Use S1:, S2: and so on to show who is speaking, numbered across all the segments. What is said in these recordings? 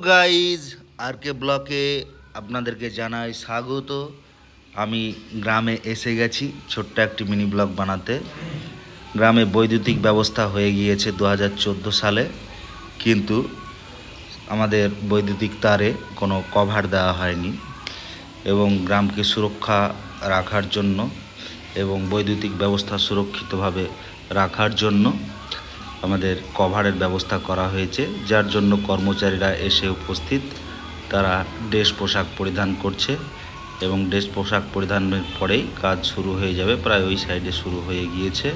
S1: Guys, আর কে ব্লকে আপনাদেরকে জানাই স্বাগত। আমি গ্রামে এসে গেছি ছোট্ট একটি মিনি ব্লগ বানাতে। গ্রামে বৈদ্যুতিক ব্যবস্থা হয়ে গিয়েছে 2014 সালে, কিন্তু আমাদের বৈদ্যুতিক তারে কোনো কভার দেওয়া হয়নি। এবং গ্রামকে সুরক্ষা রাখার জন্য এবং বৈদ্যুতিক ব্যবস্থা সুরক্ষিতভাবে রাখার জন্য আমাদের কভারের ব্যবস্থা করা হয়েছে, যার জন্য কর্মচারীরা এসে উপস্থিত। তারা ড্রেস পোশাক পরিধান করছে এবং ড্রেস পোশাক পরিধানের পরেই কাজ শুরু হয়ে যাবে। প্রায় ওই সাইডে শুরু হয়ে গিয়েছে।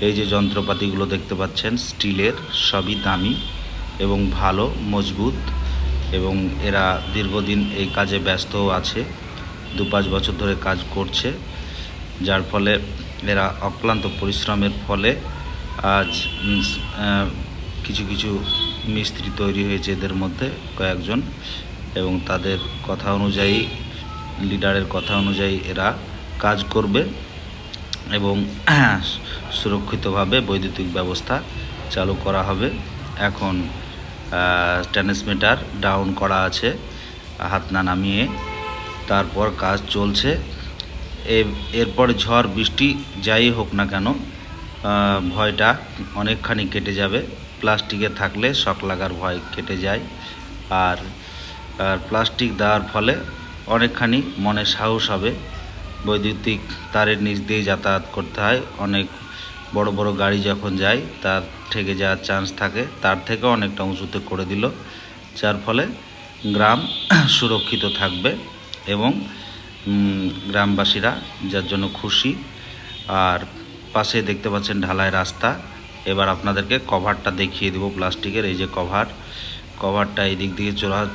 S1: এই যে যন্ত্রপাতিগুলো দেখতে পাচ্ছেন স্টিলের, সবই দামি এবং ভালো মজবুত, এবং এরা দীর্ঘদিন এই কাজে ব্যস্তও আছে। 2-5 বছর ধরে কাজ করছে, যার ফলে এরা অক্লান্ত পরিশ্রমের ফলে আজ কিছু কিছু মিস্ত্রি তৈরি হয়েছে এদের মধ্যে কয়েকজন, এবং তাদের কথা অনুযায়ী, লিডারের কথা অনুযায়ী এরা কাজ করবে এবং সুরক্ষিতভাবে বৈদ্যুতিক ব্যবস্থা চালু করা হবে। এখন ট্রান্সমিটার ডাউন করা আছে হাত না নামিয়ে, তারপর কাজ চলছে। এরপর ঝড় বৃষ্টি যাই হোক না কেন, ভয়টা অনেকখানি কেটে যাবে। প্লাস্টিকে থাকলে শক লাগার ভয় কেটে যায়, আর প্লাস্টিক দেওয়ার ফলে অনেকখানি মনে সাহস হবে। বৈদ্যুতিক তারের নিচ দিয়ে যাতায়াত করতে হয়, অনেক বড় বড় গাড়ি যখন যায় তার ঠেকে যাওয়ার চান্স থাকে, তার থেকে অনেকটা উঁচুতে করে দিল, যার ফলে গ্রাম সুরক্ষিত থাকবে এবং গ্রামবাসীরা যার জন্য খুশি। আর পাশে দেখতে পাচ্ছেন ঢালাই রাস্তা। এবার আপনাদেরকে কভারটা দেখিয়ে দেবো প্লাস্টিকের। এই যে কভারটা এই দিক দিয়ে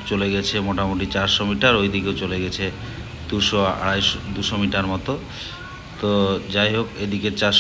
S1: চলে গেছে মোটামুটি 400 মিটার, ওই দিকেও চলে গেছে 200-250 মিটার মতো। তো যাই হোক, এদিকে 400